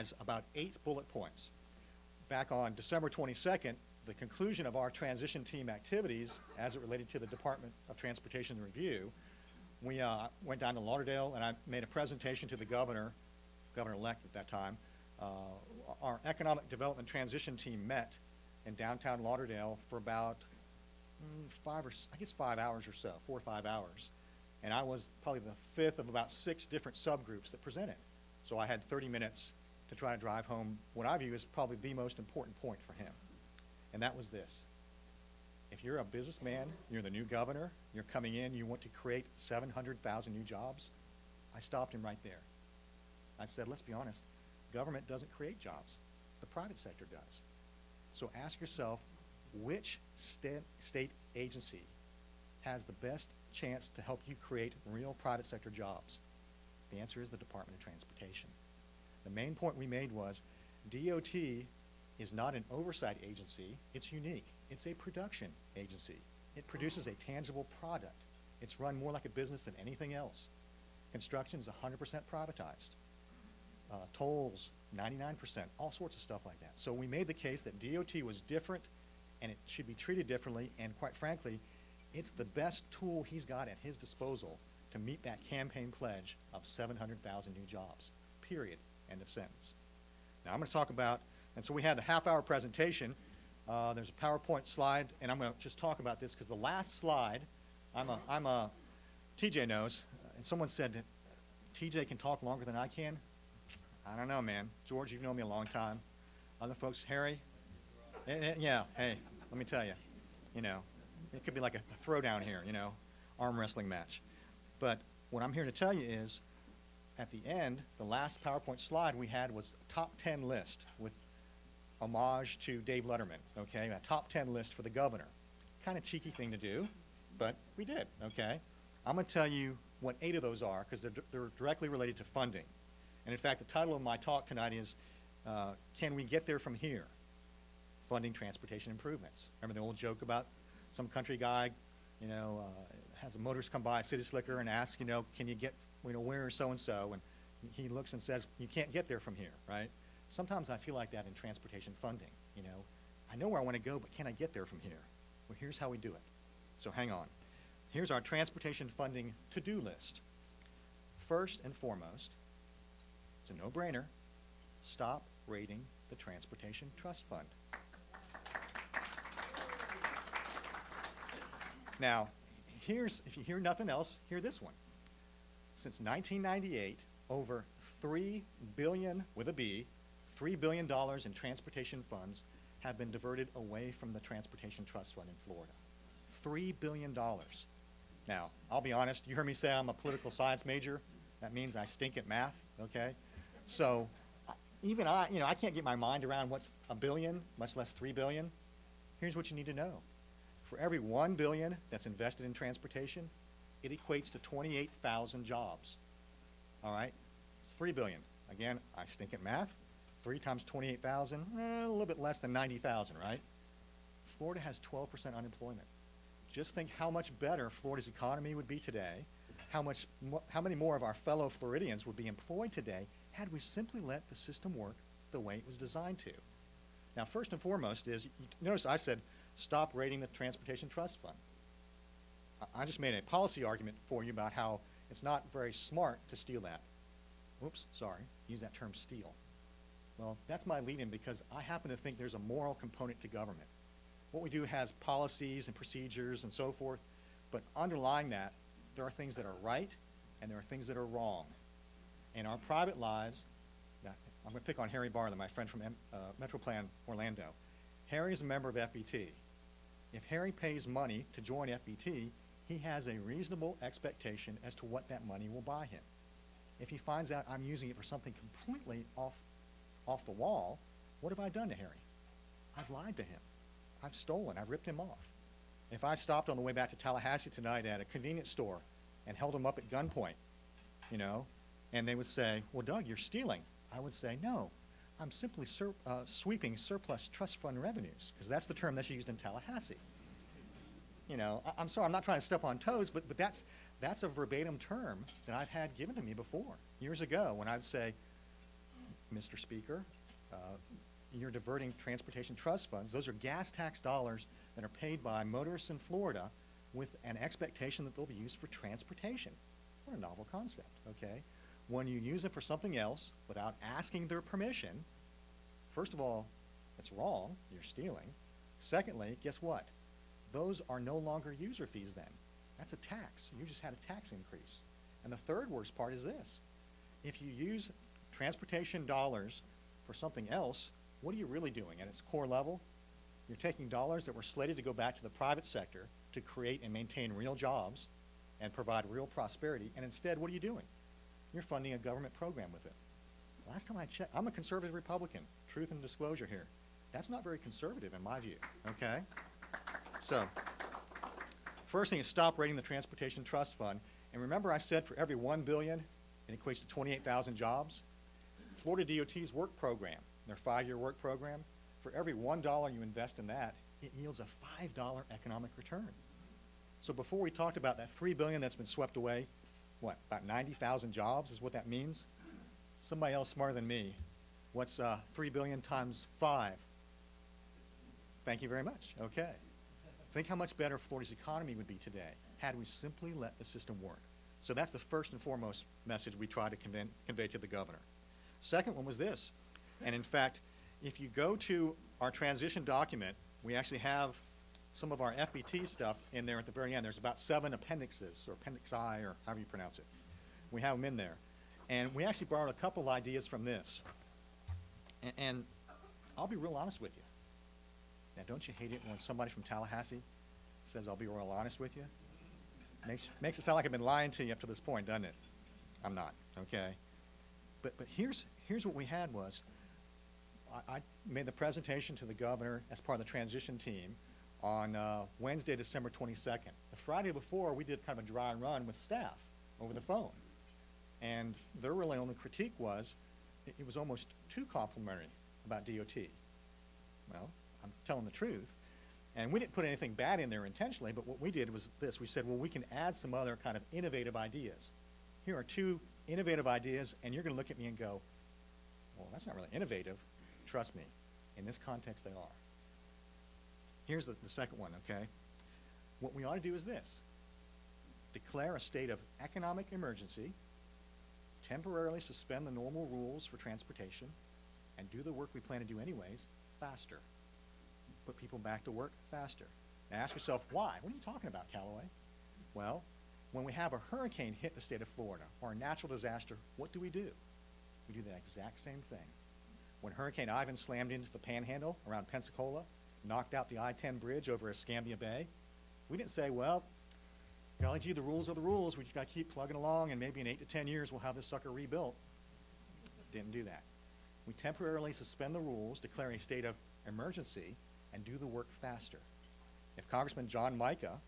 as about 8 bullet points. Back on December 22nd, the conclusion of our transition team activities as it related to the Department of Transportation Review, we went down to Lauderdale and I made a presentation to the governor-elect at that time. Our economic development transition team met in downtown Lauderdale for about 5 hours or so, 4 or 5 hours. And I was probably the 5th of about 6 different subgroups that presented. So I had 30 minutes to try to drive home what I view as probably the most important point for him. And that was this. If you're a businessman, you're the new governor, you're coming in, you want to create 700,000 new jobs, I stopped him right there. I said, let's be honest, government doesn't create jobs. The private sector does. So ask yourself, which state agency has the best chance to help you create real private sector jobs? The answer is the Department of Transportation. The main point we made was DOT is not an oversight agency, it's unique. It's a production agency. It produces a tangible product. It's run more like a business than anything else. Construction is 100% privatized. Tolls, 99%, all sorts of stuff like that. So we made the case that DOT was different and it should be treated differently, and quite frankly, it's the best tool he's got at his disposal to meet that campaign pledge of 700,000 new jobs, period, end of sentence. Now I'm going to talk about, and so we had the half-hour presentation. There's a PowerPoint slide, and I'm going to just talk about this because the last slide, TJ knows, and someone said that TJ can talk longer than I can. I don't know, man. George, you've known me a long time. Other folks, Harry? Yeah, hey, let me tell you, it could be like a throwdown here, arm wrestling match. But what I'm here to tell you is, at the end, the last PowerPoint slide we had was a top 10 list with homage to Dave Letterman, okay? A top 10 list for the governor. Kind of cheeky thing to do, but we did, okay? I'm going to tell you what 8 of those are because they're directly related to funding. And in fact, the title of my talk tonight is, Can We Get There From Here? Funding transportation improvements. Remember the old joke about some country guy, has a motorist come by a city slicker and asks, can you get, where is so-and-so? And he looks and says, you can't get there from here, right? Sometimes I feel like that in transportation funding, I know where I want to go, but can I get there from here? Well, here's how we do it. So hang on. Here's our transportation funding to-do list. First and foremost, it's a no-brainer, stop raiding the Transportation Trust Fund. Now, if you hear nothing else, hear this one. Since 1998, over $3 billion, with a B, $3 billion in transportation funds have been diverted away from the Transportation Trust Fund in Florida. $3 billion. Now, I'll be honest, you heard me say I'm a political science major. That means I stink at math, okay? So even I can't get my mind around what's a billion, much less 3 billion. Here's what you need to know. For every 1 billion that's invested in transportation, it equates to 28,000 jobs. All right? 3 billion. Again, I stink at math. 3 times 28,000, a little bit less than 90,000, right? Florida has 12% unemployment. Just think how much better Florida's economy would be today, how many more of our fellow Floridians would be employed today had we simply let the system work the way it was designed to. Now, first and foremost is, notice I said, stop raiding the Transportation Trust Fund. I just made a policy argument for you about how it's not very smart to steal that. Oops, sorry, use that term steal. Well, that's my lead-in because I happen to think there's a moral component to government. What we do has policies and procedures and so forth, but underlying that, there are things that are right and there are things that are wrong. In our private lives, I'm going to pick on Harry Barlow, my friend from Metroplan Orlando. Harry is a member of FBT. If Harry pays money to join FBT, he has a reasonable expectation as to what that money will buy him. If he finds out I'm using it for something completely off the wall, what have I done to Harry? I've lied to him. I've stolen. I've ripped him off. If I stopped on the way back to Tallahassee tonight at a convenience store and held him up at gunpoint, and they would say, well, Doug, you're stealing. I would say, no, I'm simply sweeping surplus trust fund revenues, because that's the term that's used in Tallahassee. I'm sorry, I'm not trying to step on toes, but that's a verbatim term that I've had given to me before, years ago, when I'd say, Mr. Speaker, you're diverting transportation trust funds. Those are gas tax dollars that are paid by motorists in Florida with an expectation that they'll be used for transportation. What a novel concept, okay? When you use it for something else without asking their permission, first of all, it's wrong, you're stealing. Secondly, guess what? Those are no longer user fees then. That's a tax. You just had a tax increase. And the third worst part is this. If you use transportation dollars for something else, what are you really doing at its core level? You're taking dollars that were slated to go back to the private sector to create and maintain real jobs and provide real prosperity, and instead, what are you doing? You're funding a government program with it. Last time I checked, I'm a conservative Republican, truth and disclosure here. That's not very conservative in my view, okay? So, first thing is stop rating the Transportation Trust Fund. And remember I said for every $1 billion, it equates to 28,000 jobs? Florida DOT's work program, their 5-year work program, for every $1 you invest in that, it yields a $5 economic return. So before we talked about that $3 billion that's been swept away, what, about 90,000 jobs is what that means? Somebody else smarter than me, what's 3 billion times 5? Thank you very much, okay. Think how much better Florida's economy would be today had we simply let the system work. So that's the first and foremost message we try to convey to the governor. Second one was this, and in fact, if you go to our transition document, we actually have some of our FBT stuff in there at the very end. There's about 7 appendixes, or appendix I, or however you pronounce it. We have them in there. And we actually borrowed a couple ideas from this. And I'll be real honest with you. Now, don't you hate it when somebody from Tallahassee says, I'll be real honest with you? Makes it sound like I've been lying to you up to this point, doesn't it? I'm not, okay? But here's what we had was, I made the presentation to the governor as part of the transition team on Wednesday, December 22nd. The Friday before, we did kind of a dry run with staff over the phone. And their really only critique was, it was almost too complimentary about DOT. Well, I'm telling the truth. And we didn't put anything bad in there intentionally, but what we did was this. We said, well, we can add some other kind of innovative ideas. Here are 2 innovative ideas, and you're going to look at me and go, well, that's not really innovative. Trust me, in this context, they are. Here's the second one, okay? What we ought to do is this. Declare a state of economic emergency, temporarily suspend the normal rules for transportation, and do the work we plan to do anyways faster. Put people back to work faster. Now ask yourself, why? What are you talking about, Callaway? Well, when we have a hurricane hit the state of Florida, or a natural disaster, what do? We do that exact same thing. When Hurricane Ivan slammed into the Panhandle around Pensacola, knocked out the I-10 bridge over Escambia Bay, we didn't say, well, golly gee, the rules are the rules. We've got to keep plugging along, and maybe in 8 to 10 years we'll have this sucker rebuilt. Didn't do that. We temporarily suspend the rules, declare a state of emergency, and do the work faster. If Congressman John Micah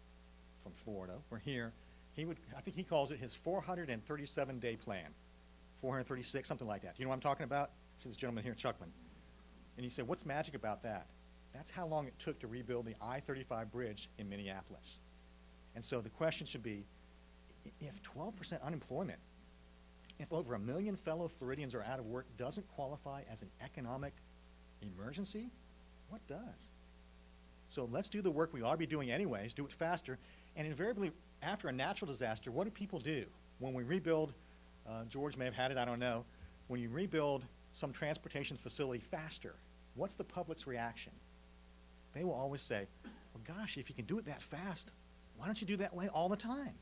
from Florida were here, he would, I think he calls it his 437-day plan. 436, something like that. Do you know what I'm talking about? See this gentleman here, Chuckman. And he said, what's magic about that? That's how long it took to rebuild the I-35 bridge in Minneapolis. And so the question should be, if 12% unemployment, if over 1 million fellow Floridians are out of work, doesn't qualify as an economic emergency, what does? So let's do the work we ought to be doing anyways, do it faster. And invariably, after a natural disaster, what do people do? When we rebuild, George may have had it, I don't know, when you rebuild some transportation facility faster, what's the public's reaction? They will always say, well, gosh, if you can do it that fast, why don't you do that way all the time?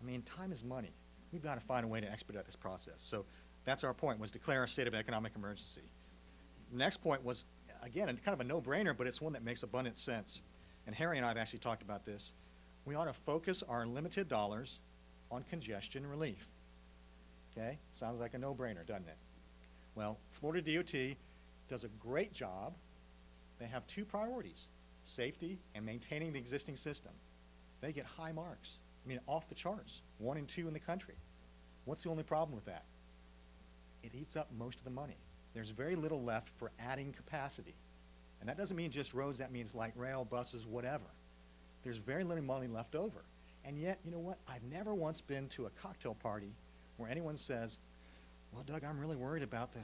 I mean, time is money. We've got to find a way to expedite this process. So that's our point, was declare a state of economic emergency. The next point was, again, kind of a no-brainer, but it's one that makes abundant sense. And Harry and I have actually talked about this. We ought to focus our limited dollars on congestion relief. Okay? Sounds like a no-brainer, doesn't it? Well, Florida DOT does a great job. They have 2 priorities, safety and maintaining the existing system. They get high marks. I mean, off the charts, 1 and 2 in the country. What's the only problem with that? It eats up most of the money. There's very little left for adding capacity. And that doesn't mean just roads, that means light rail, buses, whatever. There's very little money left over. And yet, you know what? I've never once been to a cocktail party where anyone says, Well, Doug, I'm really worried about the